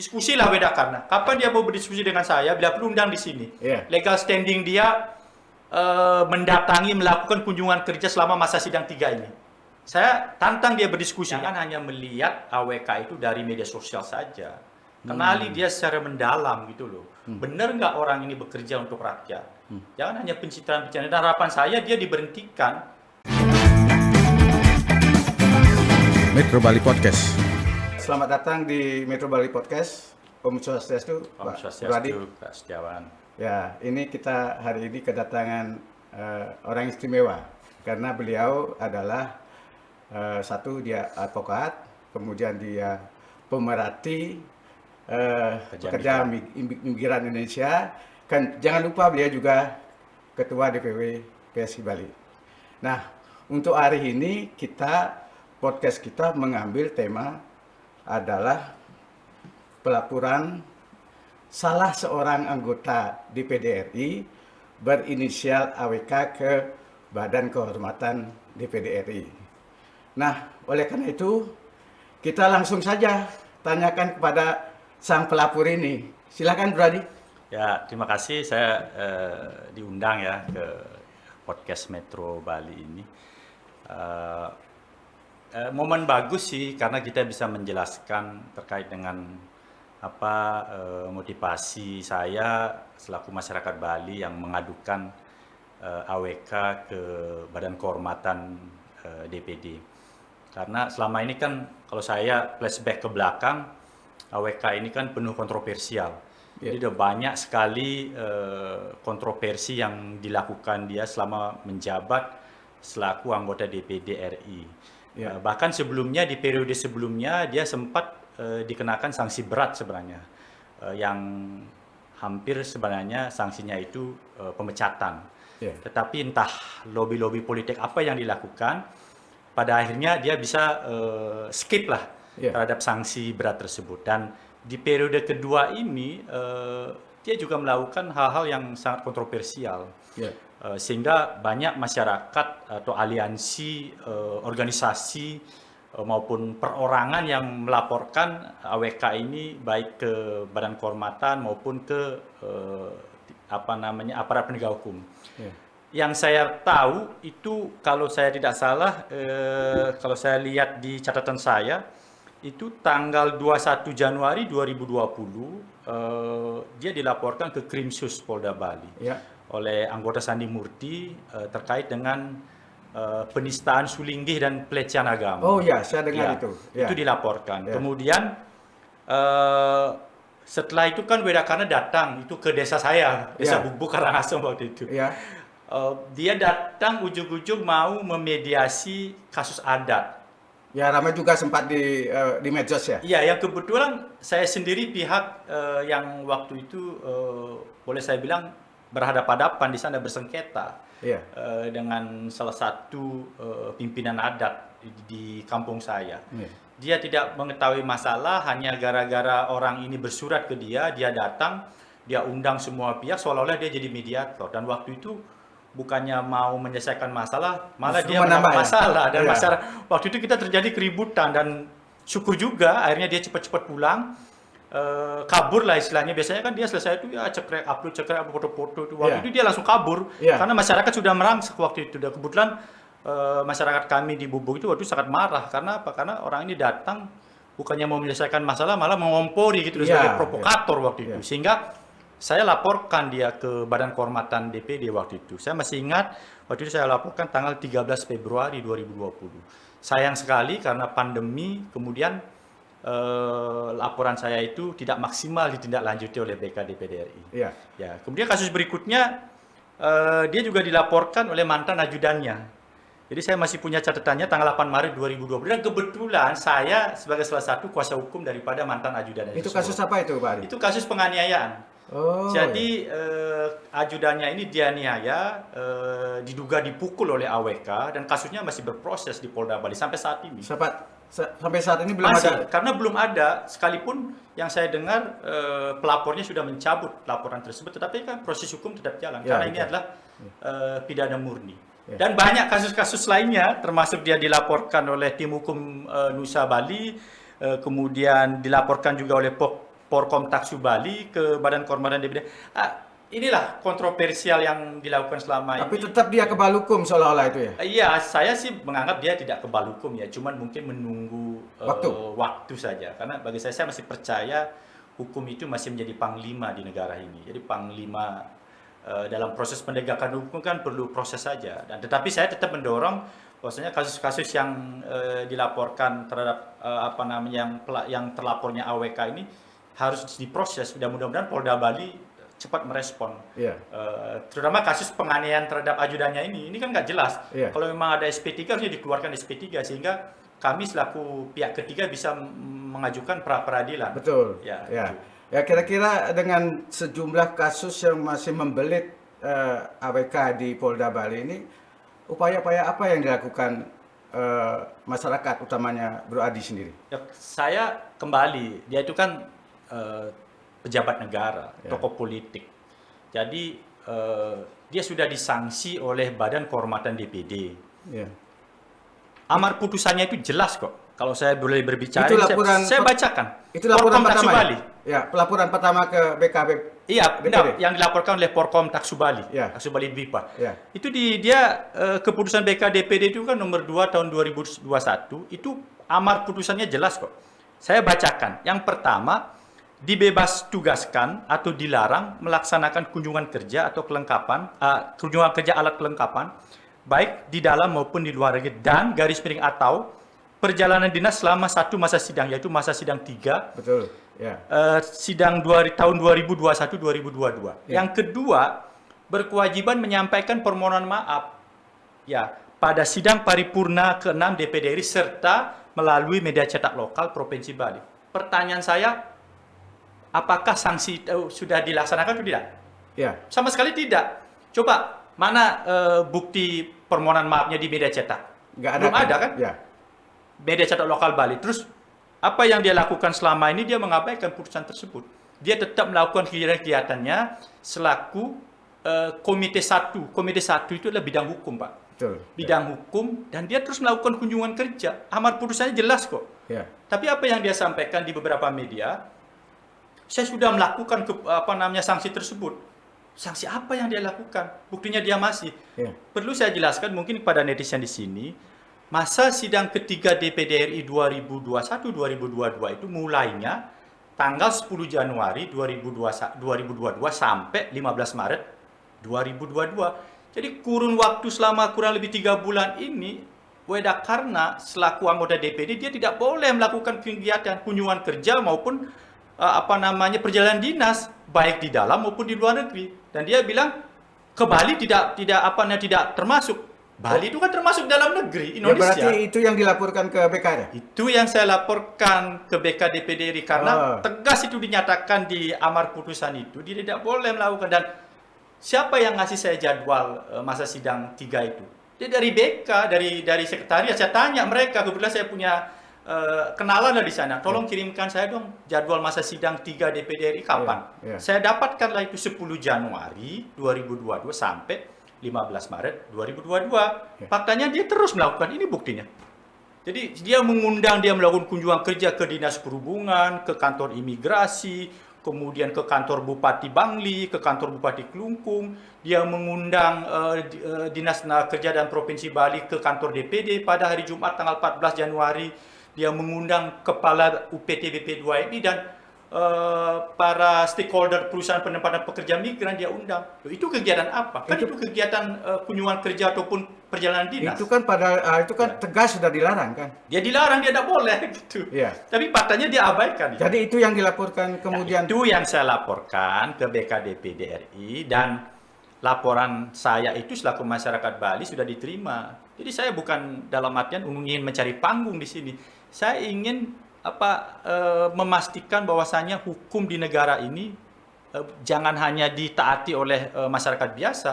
diskusi lah beda karena. Kapan dia mau berdiskusi dengan saya? Bila perlu undang di sini. Iya. Legal standing dia mendatangi, melakukan kunjungan kerja selama masa sidang 3 ini. Saya tantang dia berdiskusi. Jangan hanya melihat AWK itu dari media sosial saja. Kenali dia secara mendalam gitu loh. Benar nggak orang ini bekerja untuk rakyat? Jangan hanya pencitraan-pencitraan. Dan harapan saya dia diberhentikan. Metro Bali Podcast. Selamat datang di Metro Bali Podcast. Om Swastiastu, Om Pak Swastiastu, Pak Setiawan. Ya, ini kita hari ini kedatangan orang istimewa karena beliau adalah satu dia advokat, kemudian dia pemerhati pekerja migran Indonesia. Kan jangan lupa beliau juga ketua DPW PSI Bali. Nah, untuk hari ini podcast kita mengambil tema adalah pelaporan salah seorang anggota DPD RI berinisial AWK ke Badan Kehormatan DPD RI. Nah, oleh karena itu kita langsung saja tanyakan kepada sang pelapor ini. Silakan, Bro Adi. Ya, terima kasih saya diundang ya ke podcast Metro Bali ini. Momen bagus sih karena kita bisa menjelaskan terkait dengan apa motivasi saya selaku masyarakat Bali yang mengadukan AWK ke Badan Kehormatan DPD. Karena selama ini kan kalau saya flashback ke belakang, AWK ini kan penuh kontroversial. Jadi ada banyak sekali kontroversi yang dilakukan dia selama menjabat selaku anggota DPD RI. Bahkan sebelumnya di periode sebelumnya dia sempat dikenakan sanksi berat sebenarnya, yang hampir sebenarnya sanksinya itu pemecatan. Tetapi entah lobby-lobby politik apa yang dilakukan, pada akhirnya dia bisa skip lah terhadap sanksi berat tersebut. Dan di periode kedua ini dia juga melakukan hal-hal yang sangat kontroversial, sehingga banyak masyarakat atau aliansi, organisasi maupun perorangan yang melaporkan AWK ini baik ke Badan Kehormatan maupun ke aparat penegak hukum. Yang saya tahu itu kalau saya tidak salah, kalau saya lihat di catatan saya itu tanggal 21 Januari 2020 dia dilaporkan ke Krimsus Polda Bali oleh anggota Sandi Murti terkait dengan penistaan sulinggih dan pelecehan agama. Oh ya, saya dengar itu. Itu dilaporkan. Kemudian setelah itu kan Wedakana datang itu ke desa saya, desa Bubuk Karangasem waktu itu. Dia datang ujung-ujung mau memediasi kasus adat. Ya, ramai juga sempat di medsos ya. Iya, yang kebetulan saya sendiri pihak yang waktu itu boleh saya bilang berhadapan-hadapan di sana bersengketa. Dengan salah satu pimpinan adat di kampung saya. Dia tidak mengetahui masalah, hanya gara-gara orang ini bersurat ke dia datang, dia undang semua pihak seolah-olah dia jadi mediator. Dan waktu itu bukannya mau menyelesaikan masalah, malah dia menambah masalah. Dan masyarakat waktu itu kita terjadi keributan dan syukur juga akhirnya dia cepat-cepat pulang. Kabur lah istilahnya. Biasanya kan dia selesai itu ya cekrek upload foto-foto itu. Waktu itu dia langsung kabur karena masyarakat sudah merangsek waktu itu. Dan kebetulan masyarakat kami di Bubuk itu waktu itu sangat marah karena apa? Karena orang ini datang bukannya mau menyelesaikan masalah malah mengompori gitu sebagai provokator waktu itu. Sehingga saya laporkan dia ke Badan Kehormatan DPD waktu itu. Saya masih ingat waktu itu saya laporkan tanggal 13 Februari 2020. Sayang sekali karena pandemi kemudian laporan saya itu tidak maksimal ditindaklanjuti oleh BK DPD RI. Kemudian kasus berikutnya dia juga dilaporkan oleh mantan ajudannya. Jadi saya masih punya catatannya tanggal 8 Maret 2020 dan kebetulan saya sebagai salah satu kuasa hukum daripada mantan ajudannya. Itu kasus apa itu, Pak Ari? Itu kasus penganiayaan. Jadi ajudannya ini dianiaya, diduga dipukul oleh AWK dan kasusnya masih berproses di Polda Bali sampai saat ini. Sampai saat ini belum masih, ada. Karena belum ada, sekalipun yang saya dengar pelapornya sudah mencabut laporan tersebut, tetapi kan proses hukum tetap jalan karena ini adalah pidana murni. Dan banyak kasus-kasus lainnya, termasuk dia dilaporkan oleh tim hukum Nusa Bali, kemudian dilaporkan juga oleh Porkom Taksu Bali ke Badan Kehormatan DPD. Inilah kontroversial yang dilakukan selama ini. Tapi tetap dia kebal hukum seolah-olah itu ya? Iya, saya sih menganggap dia tidak kebal hukum ya, cuman mungkin menunggu waktu saja. Karena bagi saya masih percaya hukum itu masih menjadi panglima di negara ini. Jadi panglima dalam proses penegakan hukum kan perlu proses saja. Dan tetapi saya tetap mendorong bahwasanya kasus-kasus yang dilaporkan terhadap yang terlapornya AWK ini harus diproses. Dan mudah-mudahan Polda Bali cepat merespon. Terutama kasus penganiayaan terhadap ajudannya ini kan nggak jelas. Kalau memang ada SP3 harusnya dikeluarkan SP3 sehingga kami selaku pihak ketiga bisa mengajukan pra peradilan. Betul. Ya kira-kira dengan sejumlah kasus yang masih membelit AWK di Polda Bali ini, upaya-upaya apa yang dilakukan masyarakat, utamanya Bro Adi sendiri? Ya, saya kembali, dia itu kan pejabat negara, tokoh politik. Jadi dia sudah disanksi oleh Badan Kehormatan DPD. Amar putusannya itu jelas kok. Kalau saya boleh berbicara, saya bacakan. Itu laporan pertama. Bali. Ya, pelaporan pertama ke BKB. Iya, benar. Yang dilaporkan oleh Porkom Taksu Bali, Taksu Bali Dwipa. Itu dia keputusan BKDPD itu kan nomor 2 tahun 2021. Itu amar putusannya jelas kok. Saya bacakan. Yang pertama, dibebas tugaskan atau dilarang melaksanakan kunjungan kerja atau kunjungan kerja alat kelengkapan baik di dalam maupun di luar negeri dan garis miring atau perjalanan dinas selama satu masa sidang, yaitu masa sidang 3. Betul. Sidang tahun 2021-2022. Yang kedua, berkewajiban menyampaikan permohonan maaf pada sidang paripurna ke-6 DPD RI serta melalui media cetak lokal Provinsi Bali. Pertanyaan saya, apakah sanksi sudah dilaksanakan atau tidak? Sama sekali tidak. Coba mana bukti permohonan maafnya di media cetak? Belum ada kan? Media cetak lokal Bali. Terus apa yang dia lakukan selama ini? Dia mengabaikan putusan tersebut. Dia tetap melakukan kegiatannya selaku komite 1. Komite 1 itu adalah bidang hukum, Pak. Betul. Bidang hukum, dan dia terus melakukan kunjungan kerja. Amar putusannya jelas kok. Tapi apa yang dia sampaikan di beberapa media, saya sudah melakukan sanksi tersebut. Sanksi apa yang dia lakukan? Buktinya dia masih. Perlu saya jelaskan mungkin kepada netizen di sini, masa sidang ketiga DPD RI 2021-2022 itu mulainya tanggal 10 Januari 2022 sampai 15 Maret 2022. Jadi kurun waktu selama kurang lebih 3 bulan ini, Wedakarna selaku anggota DPD dia tidak boleh melakukan kegiatan kunjungan kerja maupun perjalanan dinas baik di dalam maupun di luar negeri. Dan dia bilang ke Bali tidak termasuk. Bali itu kan termasuk dalam negeri Indonesia. Berarti itu yang dilaporkan ke BK ya? Itu yang saya laporkan ke BK DPD RI karena tegas itu dinyatakan di amar putusan itu dia tidak boleh melakukan. Dan siapa yang ngasih saya jadwal masa sidang 3 itu? Dia dari BK, dari sekretariat. Saya tanya mereka, kebetulan saya punya kenalan di sana. Tolong kirimkan saya dong jadwal masa sidang 3 DPD RI kapan. Saya dapatkanlah itu 10 Januari 2022 sampai 15 Maret 2022. Faktanya dia terus melakukan, ini buktinya. Jadi dia melakukan kunjungan kerja ke Dinas Perhubungan, ke kantor imigrasi, kemudian ke kantor Bupati Bangli, ke kantor Bupati Kelungkung. Dia mengundang Dinas Tenaga Kerja dan Provinsi Bali ke kantor DPD pada hari Jumat tanggal 14 Januari. Dia mengundang Kepala UPT BP2MI dan para stakeholder perusahaan penempatan pekerja migran dia undang. Itu kegiatan apa? Kan itu kegiatan kunjungan kerja ataupun perjalanan dinas. Itu kan tegas sudah dilarang kan? Dia dilarang, dia tidak boleh gitu. Tapi faktanya dia abaikan. Jadi itu yang dilaporkan kemudian. Itu yang saya laporkan ke BKDPD RI dan laporan saya itu selaku masyarakat Bali sudah diterima. Jadi saya bukan dalam artian ingin mencari panggung di sini. Saya ingin memastikan bahwasanya hukum di negara ini jangan hanya ditaati oleh masyarakat biasa,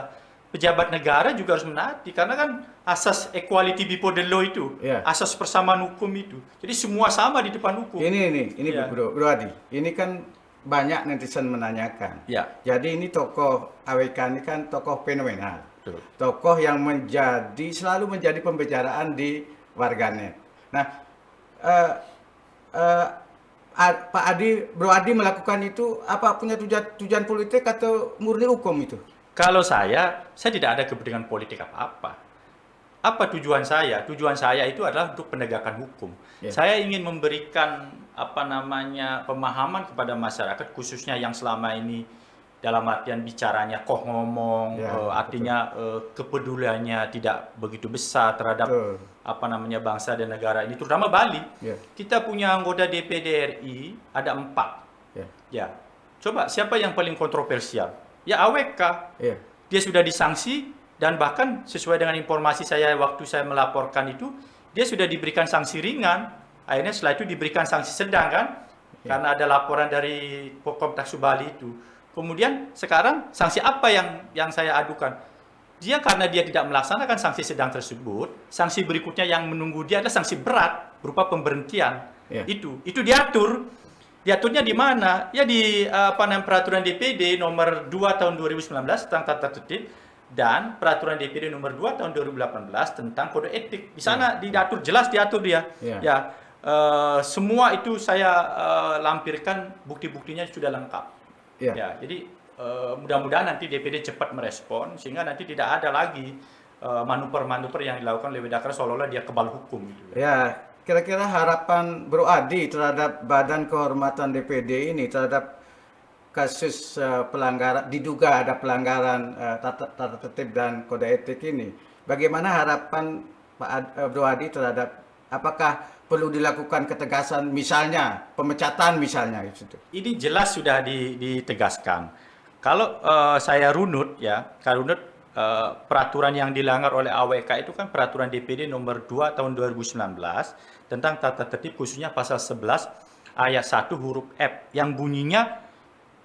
pejabat negara juga harus menaati karena kan asas equality before the law itu, asas persamaan hukum itu. Jadi semua sama di depan hukum. Ini Bro Adi. Ini kan banyak netizen menanyakan. Jadi ini tokoh AWK ini kan tokoh fenomenal. Tokoh yang selalu menjadi pembicaraan di warganet. Nah, Pak Adi, Bro Adi melakukan itu apa punya tujuan politik atau murni hukum itu? Kalau saya tidak ada kepentingan politik apa-apa. Apa tujuan saya? Tujuan saya itu adalah untuk penegakan hukum. Ya. Saya ingin memberikan pemahaman kepada masyarakat, khususnya yang selama ini dalam artian bicaranya ngomong, Ya, artinya kepeduliannya tidak begitu besar terhadap Betul. bangsa dan negara ini, terutama Bali. Ya. Kita punya anggota DPD RI ada 4. Ya. Ya, coba siapa yang paling kontroversial? Ya AWK. Ya. Dia sudah disanksi dan bahkan sesuai dengan informasi saya waktu saya melaporkan itu, dia sudah diberikan sanksi ringan. Akhirnya setelah itu diberikan sanksi sedang kan? Ya. Karena ada laporan dari Pokok Bali itu. Kemudian sekarang sanksi apa yang saya adukan? Dia karena dia tidak melaksanakan sanksi sedang tersebut, sanksi berikutnya yang menunggu dia adalah sanksi berat berupa pemberhentian. Ya. Itu diatur. Diaturnya di mana? Ya di peraturan DPD nomor 2 tahun 2019 tentang tata tertib dan peraturan DPD nomor 2 tahun 2018 tentang kode etik. Di sana diatur jelas diatur dia. Ya. Ya, semua itu saya lampirkan, bukti-buktinya sudah lengkap. Ya. Ya, jadi mudah-mudahan nanti DPD cepat merespon sehingga nanti tidak ada lagi manuver-manuver yang dilakukan oleh Widakar seolah-olah dia kebal hukum gitu. Ya, kira-kira harapan Bro Adi terhadap Badan Kehormatan DPD ini terhadap kasus pelanggaran, diduga ada pelanggaran tata tertib dan kode etik ini. Bagaimana harapan Bro Adi terhadap, apakah perlu dilakukan ketegasan misalnya, pemecatan misalnya itu? Ini jelas sudah ditegaskan. Kalau saya runut peraturan yang dilanggar oleh AWK itu kan peraturan DPD nomor 2 tahun 2019 tentang tata tertib khususnya pasal 11 ayat 1 huruf F yang bunyinya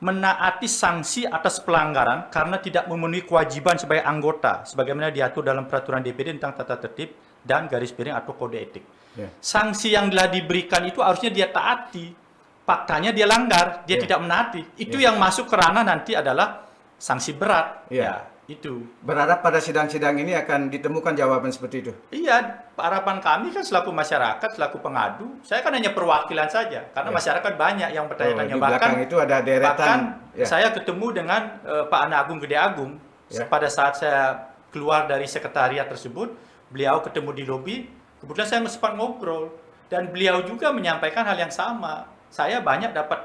menaati sanksi atas pelanggaran karena tidak memenuhi kewajiban sebagai anggota sebagaimana diatur dalam peraturan DPD tentang tata tertib dan garis miring atau kode etik. Ya. Sanksi yang telah diberikan itu harusnya dia taati. Faktanya dia langgar, dia Ya. tidak menaati. Itu Ya. yang masuk ke ranah nanti adalah sanksi berat. Ya. Itu. Berharap pada sidang-sidang ini akan ditemukan jawaban seperti itu. Iya, harapan kami kan selaku masyarakat, selaku pengadu, saya kan hanya perwakilan saja. Karena Ya. masyarakat banyak yang bertanya-tanya. Di belakang itu ada deretan. Bahkan Ya. saya ketemu dengan Pak Ana Agung Gede Agung. Ya. Pada saat saya keluar dari sekretariat tersebut, beliau ketemu di lobi, kebetulan saya sempat ngobrol. Dan beliau juga menyampaikan hal yang sama. Saya banyak dapat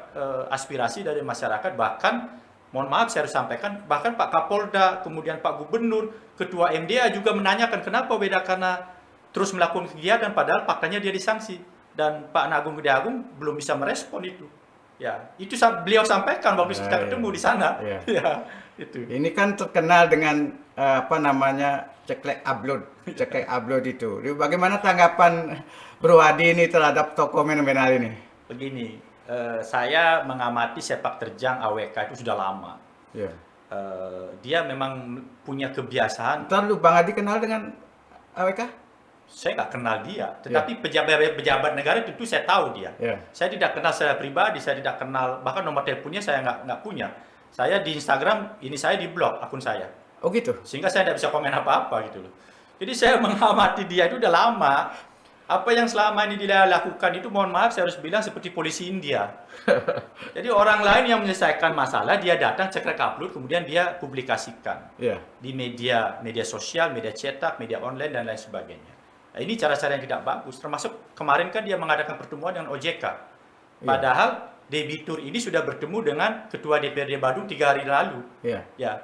aspirasi dari masyarakat, bahkan mohon maaf saya harus sampaikan, bahkan Pak Kapolda, kemudian Pak Gubernur, Ketua MDA juga menanyakan kenapa Widakana terus melakukan kegiatan padahal faktanya dia disanksi. Dan Pak Agung Gede Agung belum bisa merespon itu. Ya, itu beliau sampaikan waktu kita ketemu di sana. Ya. Ya, itu. Ini kan terkenal dengan ceklek upload itu. Bagaimana tanggapan Bro Adi ini terhadap tokoh fenomenal ini? Begini, saya mengamati sepak terjang AWK itu sudah lama. Ya. Dia memang punya kebiasaan. Ntar lu Bang Adi kenal dengan AWK? Saya nggak kenal dia, tetapi pejabat negara tentu saya tahu dia. Ya. Saya tidak kenal secara pribadi, saya tidak kenal, bahkan nomor teleponnya saya nggak punya. Saya di Instagram, ini saya di blog akun saya. Oh gitu? Sehingga saya tidak bisa komen apa-apa gitu loh. Jadi saya mengamati dia itu udah lama. Apa yang selama ini dia lakukan itu, mohon maaf saya harus bilang seperti polisi India. Jadi orang lain yang menyelesaikan masalah, dia datang cekrek upload, kemudian dia publikasikan Ya. di media sosial, media cetak, media online dan lain sebagainya. Nah, ini cara-cara yang tidak bagus. Termasuk kemarin kan dia mengadakan pertemuan dengan OJK. Padahal debitur ini sudah bertemu dengan Ketua DPRD Badung 3 hari lalu. Ya. Ya,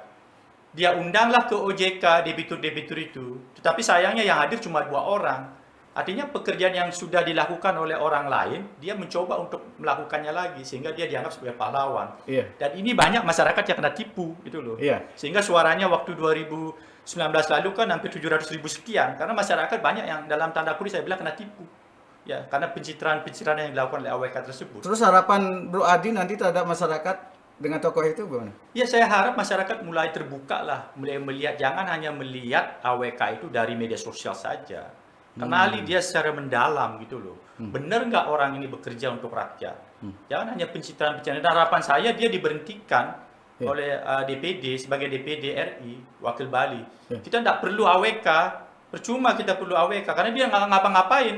dia undanglah ke OJK debitur-debitur itu. Tetapi sayangnya yang hadir cuma 2 orang. Artinya pekerjaan yang sudah dilakukan oleh orang lain, dia mencoba untuk melakukannya lagi sehingga dia dianggap sebagai pahlawan. Iya. Dan ini banyak masyarakat yang kena tipu gitu loh. Iya. Sehingga suaranya waktu 2019 lalu kan hampir 700.000 sekian karena masyarakat banyak yang dalam tanda kutip saya bilang kena tipu. Ya, karena pencitraan-pencitraan yang dilakukan oleh AWK tersebut. Terus harapan Bro Adi nanti terhadap masyarakat dengan tokoh itu gimana? Ya, saya harap masyarakat mulai terbuka lah, mulai melihat, jangan hanya melihat AWK itu dari media sosial saja. Kenali dia secara mendalam gitu loh. Benar nggak orang ini bekerja untuk rakyat? Jangan hanya pencitraan-pencitraan. Dan harapan saya dia diberhentikan oleh DPD sebagai DPD RI, Wakil Bali. Kita nggak perlu AWK, percuma kita perlu AWK karena dia nggak ngapa-ngapain.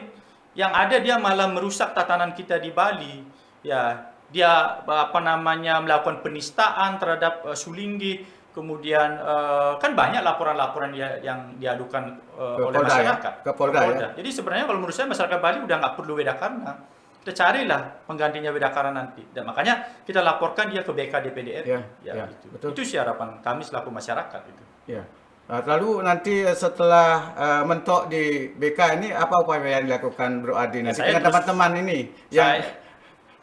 Yang ada dia malah merusak tatanan kita di Bali. Ya, dia melakukan penistaan terhadap Sulinggi, kemudian kan banyak laporan-laporan yang diadukan oleh Polda, masyarakat ya? Ke Polda, ya? Jadi sebenarnya kalau menurut saya masyarakat Bali udah nggak perlu Wedakarna, kita carilah penggantinya Wedakarna nanti, dan makanya kita laporkan dia ke BK-DPD RI. Gitu. Betul. Itu sih harapan kami selaku masyarakat itu. Ya. Lalu nanti setelah mentok di BK ini apa upaya yang dilakukan Bro Adi nanti dengan teman-teman ini?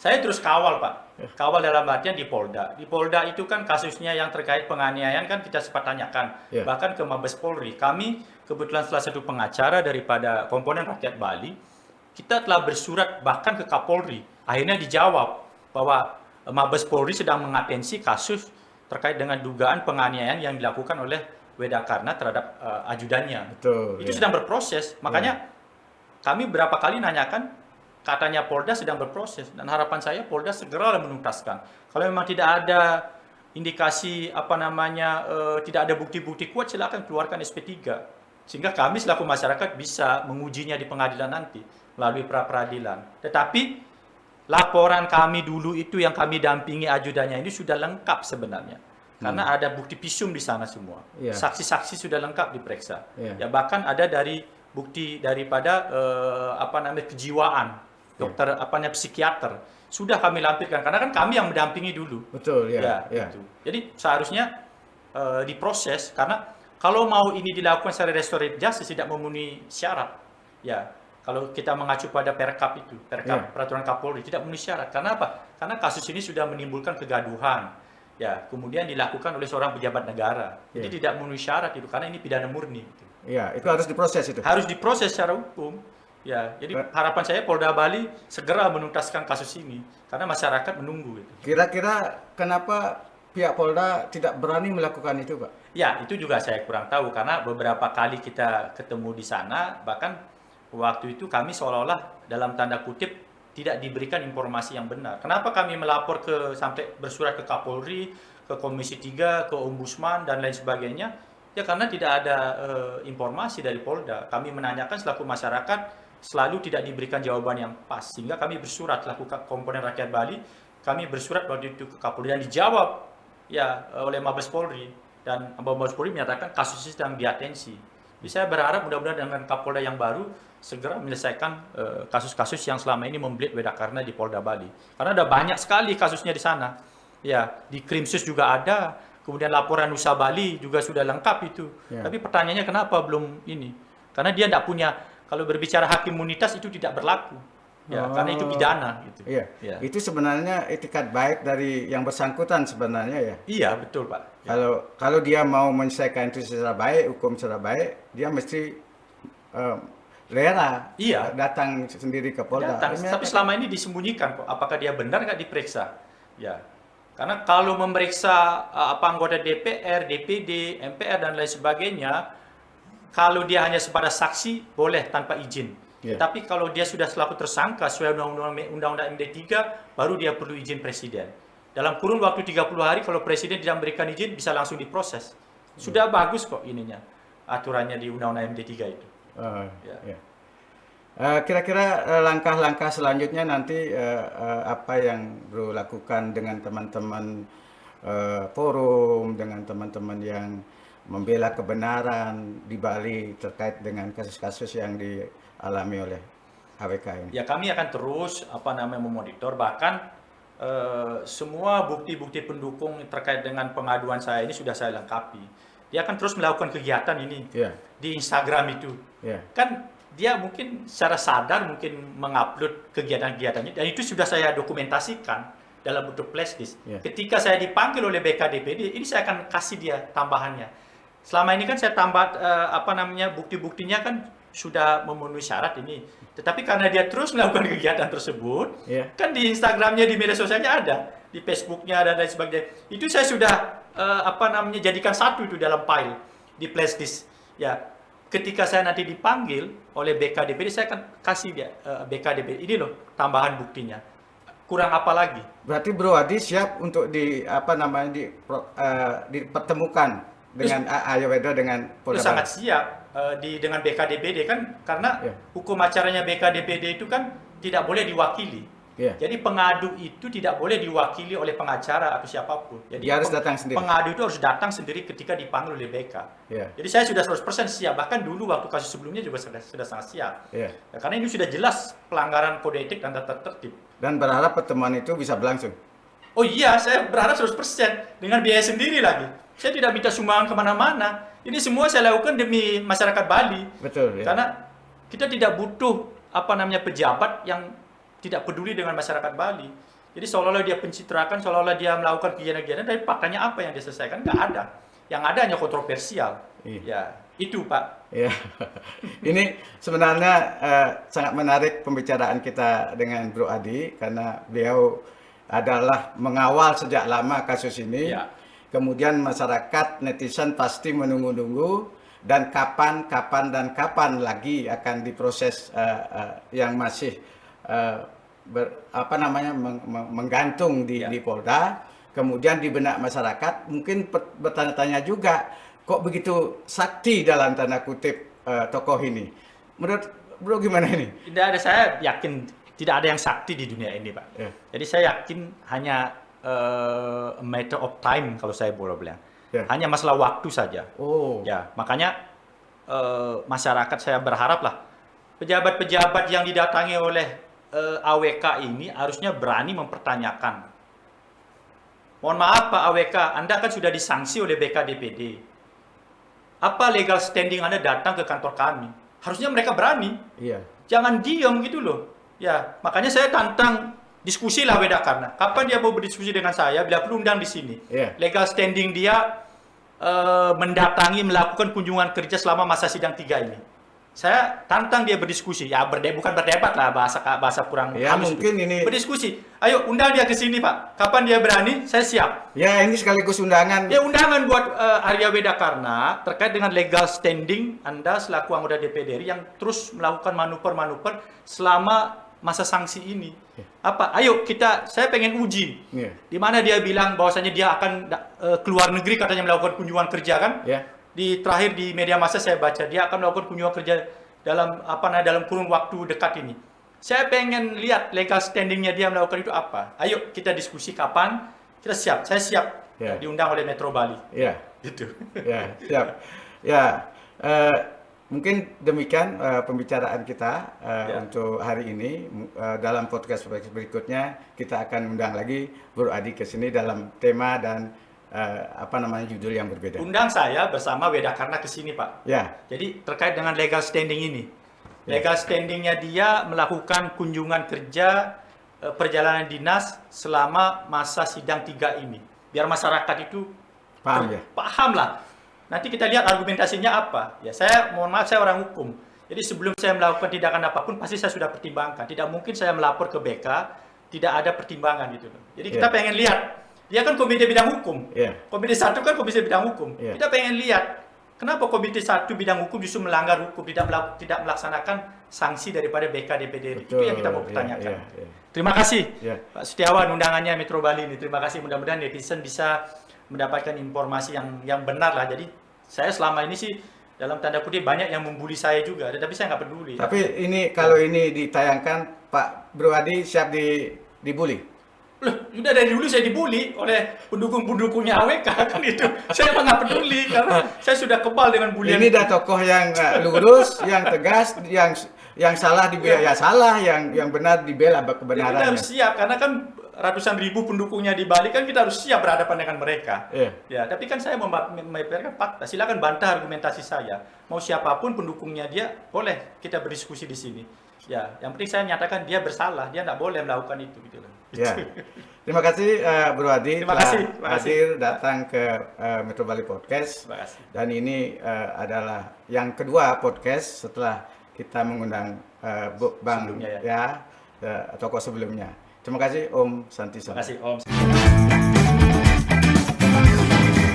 Saya terus kawal, Pak. Kawal dalam artian di Polda. Di Polda itu kan kasusnya yang terkait penganiayaan kan kita sempat tanyakan. Bahkan ke Mabes Polri. Kami kebetulan salah satu pengacara daripada komponen rakyat Bali, kita telah bersurat bahkan ke Kapolri. Akhirnya dijawab bahwa Mabes Polri sedang mengatensi kasus terkait dengan dugaan penganiayaan yang dilakukan oleh Wedakarna terhadap ajudannya. Betul. Itu sedang berproses. Makanya kami berapa kali nanyakan, katanya Polda sedang berproses, dan harapan saya Polda segera menuntaskan. Kalau memang tidak ada indikasi tidak ada bukti-bukti kuat, silakan keluarkan SP3 sehingga kami selaku masyarakat bisa mengujinya di pengadilan nanti melalui pra-peradilan. Tetapi laporan kami dulu itu yang kami dampingi ajudannya ini sudah lengkap sebenarnya. Karena ada bukti visum di sana semua. Saksi-saksi sudah lengkap diperiksa. Ya bahkan ada dari bukti daripada kejiwaan, dokter psikiater sudah kami lampirkan karena kan kami yang mendampingi dulu. Betul, Gitu. Jadi seharusnya diproses, karena kalau mau ini dilakukan secara restoratif justice tidak memenuhi syarat. Ya, kalau kita mengacu pada Perkap itu, peraturan Kapolri tidak memenuhi syarat. Karena apa? Karena kasus ini sudah menimbulkan kegaduhan. Ya, kemudian dilakukan oleh seorang pejabat negara. Jadi tidak memenuhi syarat itu karena ini pidana murni. Iya, itu harus diproses itu. Harus diproses secara hukum. Ya, jadi harapan saya Polda Bali segera menuntaskan kasus ini karena masyarakat menunggu itu. Kira-kira kenapa pihak Polda tidak berani melakukan itu, Pak? Ya, itu juga saya kurang tahu karena beberapa kali kita ketemu di sana, bahkan waktu itu kami seolah-olah dalam tanda kutip tidak diberikan informasi yang benar. Kenapa kami melapor sampai bersurat ke Kapolri, ke Komisi 3, ke Ombudsman dan lain sebagainya? Ya karena tidak ada informasi dari Polda. Kami menanyakan selaku masyarakat selalu tidak diberikan jawaban yang pas. Sehingga kami bersurat selaku komponen rakyat Bali, kami bersurat waktu itu ke Kapolri dan dijawab oleh Mabes Polri, dan Mabes Polri menyatakan kasus ini sedang diatensi. Jadi saya berharap mudah-mudahan dengan Kapolda yang baru segera menyelesaikan kasus-kasus yang selama ini membelit Wedakarna di Polda Bali. Karena ada banyak sekali kasusnya di sana. Ya, di Krimsus juga ada, kemudian laporan Nusa Bali juga sudah lengkap itu. Tapi pertanyaannya kenapa belum ini? Karena dia tidak punya, kalau berbicara hak imunitas itu tidak berlaku. Ya, karena itu pidana gitu. Iya. Itu sebenarnya etikat baik dari yang bersangkutan sebenarnya ya. Iya, betul, Pak. Kalau dia mau menyelesaikan itu secara baik, hukum secara baik, dia mesti rela datang sendiri ke Polda. Tapi selama ini disembunyikan kok. Apakah dia benar nggak diperiksa? Ya. Karena kalau memeriksa anggota DPR, DPD, MPR dan lain sebagainya, kalau dia hanya sebatas saksi boleh tanpa izin. Tapi kalau dia sudah selaku tersangka sesuai Undang-Undang MD 3, baru dia perlu izin presiden. Dalam kurun waktu 30 hari kalau presiden tidak memberikan izin bisa langsung diproses. Sudah bagus kok ininya, aturannya di Undang-Undang MD 3 itu. Kira-kira langkah-langkah selanjutnya nanti apa yang Bro lakukan dengan teman-teman forum, dengan teman-teman yang membela kebenaran di Bali terkait dengan kasus-kasus yang dialami oleh AWK ini? Ya, kami akan terus memonitor, bahkan semua bukti-bukti pendukung terkait dengan pengaduan saya ini sudah saya lengkapi. Dia akan terus melakukan kegiatan ini di Instagram itu. Kan dia mungkin secara sadar mungkin mengupload kegiatan-kegiatannya, dan itu sudah saya dokumentasikan dalam bentuk flashdisk. Ketika saya dipanggil oleh BK-DPD, ini saya akan kasih dia tambahannya. Selama ini kan saya tambah bukti-buktinya kan sudah memenuhi syarat ini. Tetapi karena dia terus melakukan kegiatan tersebut, kan di Instagramnya, di media sosialnya ada, di Facebooknya dan lain sebagainya. Itu saya sudah jadikan satu itu dalam file di flashdisk. Ya, ketika saya nanti dipanggil oleh BK-DPD, saya akan kasih dia BK-DPD ini loh tambahan buktinya. Kurang apa lagi? Berarti Bro Adi siap untuk dipertemukan dengan Ayurveda dengan Polda Bali? Sangat siap dengan BK-DPD kan, karena hukum acaranya BK-DPD itu kan tidak boleh diwakili. Yeah. Jadi pengadu itu tidak boleh diwakili oleh pengacara atau siapapun. Jadi Dia harus datang sendiri. Pengadu itu harus datang sendiri ketika dipanggil oleh BK. Yeah. Jadi saya sudah 100% siap. Bahkan dulu waktu kasus sebelumnya juga sudah sangat siap. Yeah. Ya, karena ini sudah jelas pelanggaran kode etik dan tata tertib. Dan berharap pertemuan itu bisa berlangsung. Oh iya, saya berharap 100% dengan biaya sendiri lagi. Saya tidak minta sumbangan kemana-mana. Ini semua saya lakukan demi masyarakat Bali. Betul. Ya. Karena kita tidak butuh pejabat yang tidak peduli dengan masyarakat Bali. Jadi seolah-olah dia pencitrakan, seolah-olah dia melakukan kegiatan-kegiatan, tapi faktanya apa yang dia selesaikan? Nggak ada. Yang ada hanya kontroversial. Iya. Ya, itu Pak. Ya, ini sebenarnya sangat menarik pembicaraan kita dengan Bro Adi karena beliau adalah mengawal sejak lama kasus ini. Ya. Kemudian masyarakat netizen pasti menunggu-nunggu dan kapan lagi akan diproses yang masih menggantung di Polda. Kemudian di benak masyarakat mungkin bertanya-tanya juga, kok begitu sakti dalam tanda kutip tokoh ini. Menurut Bro gimana ini? Tidak ada, saya yakin tidak ada yang sakti di dunia ini, Pak. Yeah. Jadi saya yakin hanya a matter of time kalau saya boleh bilang. Yeah. Hanya masalah waktu saja. Oh. Ya, makanya masyarakat saya berharap lah pejabat-pejabat yang didatangi oleh AWK ini harusnya berani mempertanyakan. Mohon maaf Pak AWK, Anda kan sudah disanksi oleh BKDPD. Apa legal standing Anda datang ke kantor kami? Harusnya mereka berani. Iya. Jangan diam gitu loh. Ya, makanya saya tantang diskusi lah Wedakarna. Kapan dia mau berdiskusi dengan saya? Bila perlu undang di sini. Iya. Legal standing dia mendatangi, melakukan kunjungan kerja selama masa sidang 3 ini. Saya tantang dia berdiskusi. Ya, bukan berdebat lah, bahasa kurang ya, halus. Mungkin itu. ini berdiskusi. Ayo undang dia ke sini, Pak. Kapan dia berani? Saya siap. Ya, ini sekaligus undangan. Ya, undangan buat Arya Wedakarna terkait dengan legal standing Anda selaku anggota DPD RI yang terus melakukan manuver-manuver selama masa sanksi ini. Apa? Ayo saya pengen uji. Yeah. Di mana dia bilang bahwasanya dia akan keluar negeri katanya melakukan kunjungan kerja kan? Yeah. Terakhir di media massa saya baca dia akan melakukan kunjungan kerja dalam kurun waktu dekat ini. Saya pengen lihat legal standingnya dia melakukan itu apa. Ayo kita diskusi kapan. Kita siap. Saya siap diundang oleh Metro Bali. Ya. Gitu. Ya, siap. Ya. Mungkin demikian pembicaraan kita untuk hari ini. Dalam podcast berikutnya kita akan undang lagi Bro Adi ke sini dalam tema dan judul yang berbeda. Undang saya bersama Wedakarna ke sini, Pak. Ya. Jadi terkait dengan legal standing ini. Legal standingnya dia melakukan kunjungan kerja perjalanan dinas selama masa sidang 3 ini. Biar masyarakat itu paham lah. Nanti kita lihat argumentasinya apa. Ya, saya mohon maaf, saya orang hukum. Jadi sebelum saya melakukan tindakan apapun pasti saya sudah pertimbangkan. Tidak mungkin saya melapor ke BK tidak ada pertimbangan gitu. Jadi kita pengen lihat. Dia kan komite bidang hukum. Komite 1 kan komite bidang hukum. Kita pengen lihat kenapa komite 1 bidang hukum justru melanggar hukum, tidak melaksanakan sanksi daripada BKDPD. Itu yang kita mau pertanyakan. Terima kasih Pak Setiawan undangannya Metro Bali ini. Terima kasih, mudah-mudahan netizen bisa mendapatkan informasi yang benar lah. Jadi saya selama ini sih dalam tanda kutip banyak yang membuli saya juga, tapi saya nggak peduli. Tapi ini kalau ini ditayangkan Pak Bro Adi siap dibully? Loh, sudah dari dulu saya dibully oleh pendukung-pendukungnya AWK kan itu. Saya emang nggak peduli karena saya sudah kebal dengan bulian. Ini dah tokoh yang lurus, yang tegas, yang salah dibela ya salah, yang benar dibela kebenarannya. Kita harus siap karena kan ratusan ribu pendukungnya di Bali kan kita harus siap berhadapan dengan mereka. Ya, tapi kan saya membeberkan fakta. Silakan bantah argumentasi saya. Mau siapapun pendukungnya dia boleh kita berdiskusi di sini. Ya, yang penting saya nyatakan dia bersalah, dia tidak boleh melakukan itu gitu loh. Ya. Terima kasih Bro Adi telah hadir datang ke Metro Bali Podcast. Terima kasih. Dan ini adalah yang kedua podcast setelah kita mengundang Bang tokoh sebelumnya. Terima kasih Om Santi. Terima kasih Om.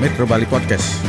Metro Bali Podcast.